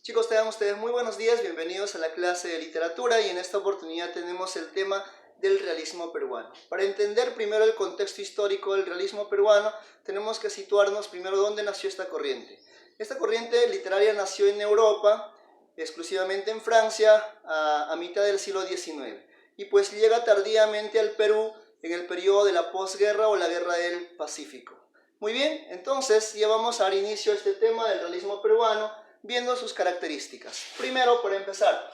Chicos, tengan ustedes muy buenos días, bienvenidos a la clase de literatura y en esta oportunidad tenemos el tema del realismo peruano. Para entender primero el contexto histórico del realismo peruano, tenemos que situarnos primero dónde nació esta corriente. Esta corriente literaria nació en Europa, exclusivamente en Francia, a mitad del siglo XIX, y pues llega tardíamente al Perú en el periodo de la posguerra o la Guerra del Pacífico. Muy bien, entonces ya vamos a dar inicio a este tema del realismo peruano, viendo sus características. Primero, para empezar,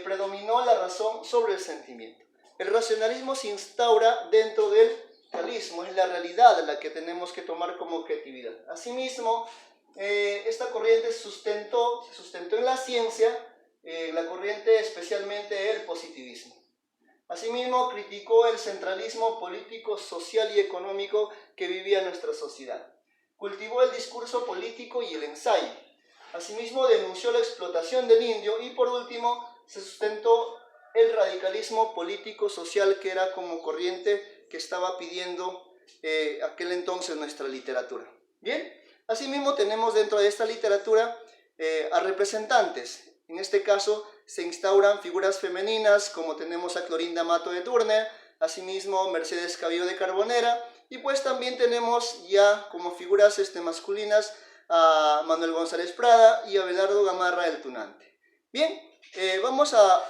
predominó la razón sobre el sentimiento. El racionalismo se instaura dentro del realismo, es la realidad la que tenemos que tomar como objetividad. Asimismo, esta corriente se sustentó en la ciencia, la corriente especialmente el positivismo. Asimismo, criticó el centralismo político, social y económico que vivía nuestra sociedad. Cultivó el discurso político y el ensayo. Asimismo, denunció la explotación del indio y por último, se sustentó el radicalismo político-social que era como corriente que estaba pidiendo aquel entonces nuestra literatura. Bien, asimismo tenemos dentro de esta literatura a representantes. En este caso se instauran figuras femeninas como tenemos a Clorinda Mato de Turner, asimismo Mercedes Cabello de Carbonera y pues también tenemos ya como figuras masculinas a Manuel González Prada y a Abelardo Gamarra del Tunante. Bien, vamos a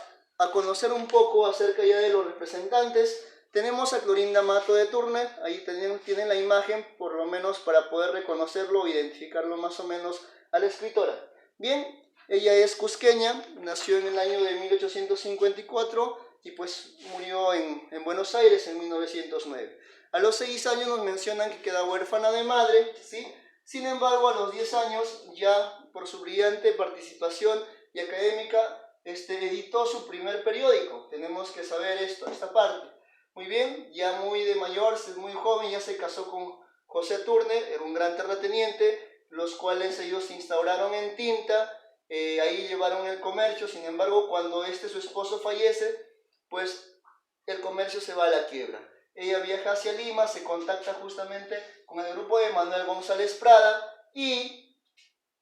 conocer un poco acerca ya de los representantes. Tenemos a Clorinda Mato de Turner, ahí tienen la imagen por lo menos para poder reconocerlo o identificarlo más o menos a la escritora. Bien, ella es cusqueña, nació en el año de 1854 y pues murió en Buenos Aires en 1909. A los 6 años nos mencionan que queda huérfana de madre, ¿sí? Sin embargo, a los 10 años, ya por su brillante participación y académica, editó su primer periódico. Tenemos que saber esta parte. Muy bien, ya muy de mayor, muy joven, ya se casó con José Turner, era un gran terrateniente, los cuales ellos se instauraron en Tinta, ahí llevaron el comercio. Sin embargo, cuando su esposo fallece, pues el comercio se va a la quiebra. Ella viaja hacia Lima, se contacta justamente con el grupo de Manuel González Prada y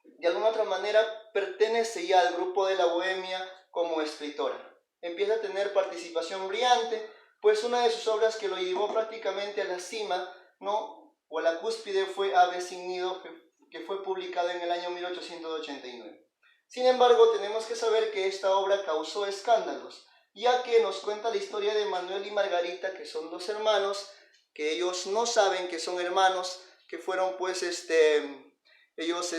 de alguna otra manera pertenece ya al grupo de la Bohemia como escritora. Empieza a tener participación brillante, pues una de sus obras que lo llevó prácticamente a la cima, ¿no? O a la cúspide fue Ave sin nido, que fue publicada en el año 1889. Sin embargo, tenemos que saber que esta obra causó escándalos, ya que nos cuenta la historia de Manuel y Margarita, que son dos hermanos, que ellos no saben que son hermanos, que fueron pues ellos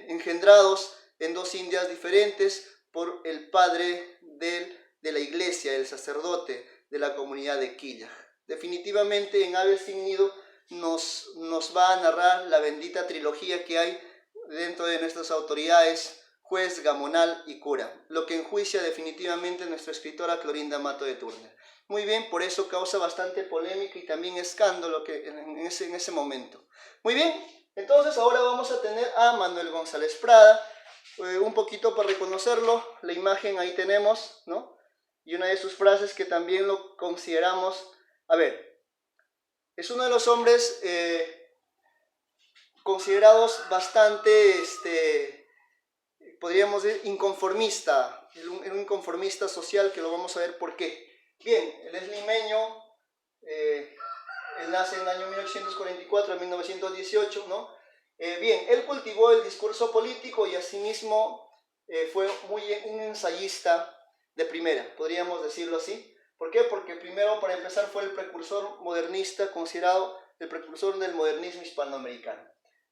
engendrados en dos indias diferentes por el padre de la iglesia, el sacerdote de la comunidad de Quilla. Definitivamente en Ave sin nido nos va a narrar la bendita trilogía que hay dentro de nuestras autoridades, juez, gamonal y cura, lo que enjuicia definitivamente nuestra escritora Clorinda Mato de Turner. Muy bien, por eso causa bastante polémica y también escándalo en ese momento. Muy bien, entonces ahora vamos a tener a Manuel González Prada, un poquito para reconocerlo, la imagen ahí tenemos, ¿no? Y una de sus frases que también lo consideramos, a ver, es uno de los hombres considerados bastante, podríamos decir, inconformista, un inconformista social, que lo vamos a ver por qué. Bien, él es limeño, él nace en el año 1844 a 1918, ¿no? Bien, él cultivó el discurso político y asimismo fue un ensayista de primera, podríamos decirlo así. ¿Por qué? Porque primero, para empezar, fue el precursor modernista, considerado el precursor del modernismo hispanoamericano.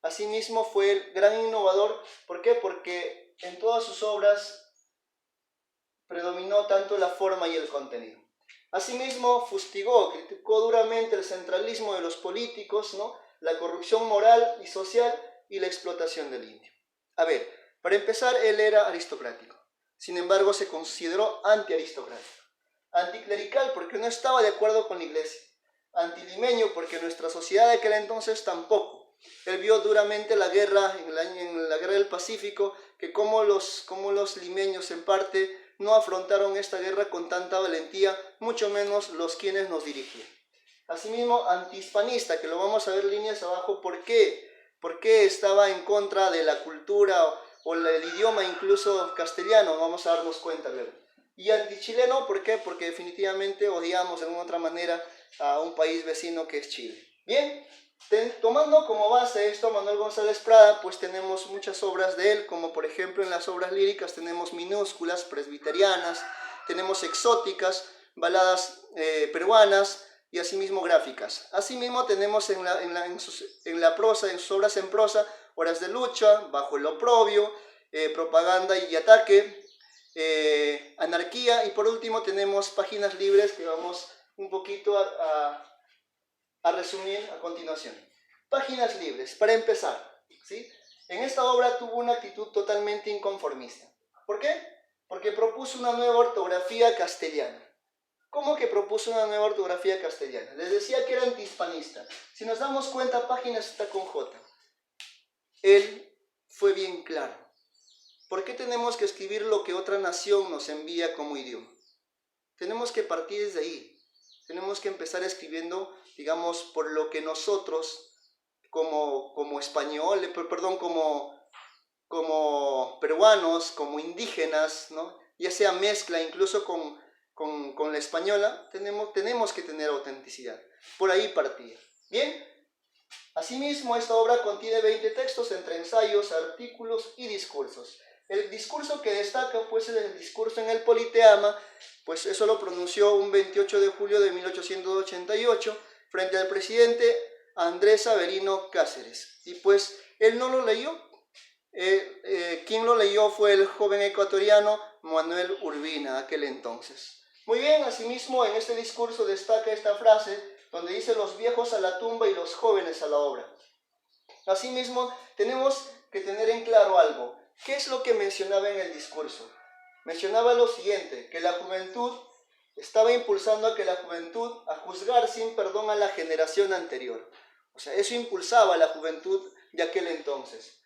Asimismo fue el gran innovador. ¿Por qué? Porque en todas sus obras predominó tanto la forma y el contenido. Asimismo, criticó duramente el centralismo de los políticos, ¿no? La corrupción moral y social y la explotación del indio. A ver, para empezar, él era aristocrático. Sin embargo, se consideró antiaristocrático. Anticlerical porque no estaba de acuerdo con la iglesia. Antilimeño porque nuestra sociedad de aquel entonces tampoco. Él vio duramente la guerra, en la guerra del Pacífico, que como los limeños en parte no afrontaron esta guerra con tanta valentía, mucho menos los quienes nos dirigían. Asimismo, antihispanista, que lo vamos a ver líneas abajo, ¿por qué? ¿Por qué estaba en contra de la cultura o el idioma incluso castellano, vamos a darnos cuenta luego. Y antichileno, ¿por qué? Porque definitivamente odiamos de alguna otra manera a un país vecino que es Chile. Bien, tomando como base esto a Manuel González Prada, pues tenemos muchas obras de él, como por ejemplo en las obras líricas tenemos minúsculas, presbiterianas, tenemos exóticas, baladas peruanas y asimismo gráficas. Asimismo tenemos en la prosa, en sus obras en prosa, Horas de lucha, Bajo el oprobio, Propaganda y ataque, Anarquía, y por último tenemos Páginas libres, que vamos un poquito a resumir a continuación. Páginas libres, para empezar, ¿sí? En esta obra tuvo una actitud totalmente inconformista. ¿Por qué? Porque propuso una nueva ortografía castellana. ¿Cómo que propuso una nueva ortografía castellana? Les decía que era antihispanista. Si nos damos cuenta, Páginas está con J. Él fue bien claro. ¿Por qué tenemos que escribir lo que otra nación nos envía como idioma? Tenemos que partir desde ahí. Tenemos que empezar escribiendo, digamos, por lo que nosotros, como españoles, perdón, como peruanos, como indígenas, ¿no? Ya sea mezcla incluso con la española, tenemos que tener autenticidad. Por ahí partía. Bien. Asimismo, esta obra contiene 20 textos entre ensayos, artículos y discursos. El discurso que destaca pues es el discurso en el Politeama, pues eso lo pronunció un 28 de julio de 1888 frente al presidente Andrés Avelino Cáceres. Y pues él no lo leyó. Quien lo leyó fue el joven ecuatoriano Manuel Urbina, aquel entonces. Muy bien, asimismo en este discurso destaca esta frase donde dice: los viejos a la tumba y los jóvenes a la obra. Asimismo, tenemos que tener en claro algo. ¿Qué es lo que mencionaba en el discurso? Mencionaba lo siguiente, que la juventud estaba impulsando a juzgar sin perdón a la generación anterior. O sea, eso impulsaba a la juventud de aquel entonces.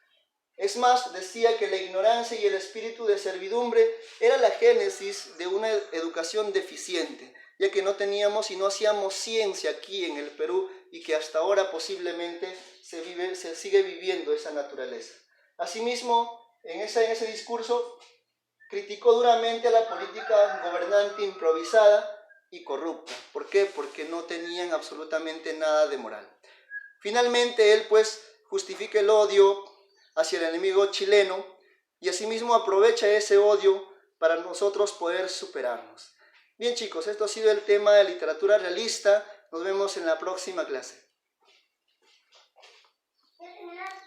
Es más, decía que la ignorancia y el espíritu de servidumbre era la génesis de una educación deficiente, ya que no teníamos y no hacíamos ciencia aquí en el Perú y que hasta ahora posiblemente se sigue viviendo esa naturaleza. Asimismo, en ese discurso criticó duramente a la política gobernante improvisada y corrupta. ¿Por qué? Porque no tenían absolutamente nada de moral. Finalmente, él pues justifica el odio hacia el enemigo chileno y asimismo aprovecha ese odio para nosotros poder superarnos. Bien chicos, esto ha sido el tema de literatura realista. Nos vemos en la próxima clase.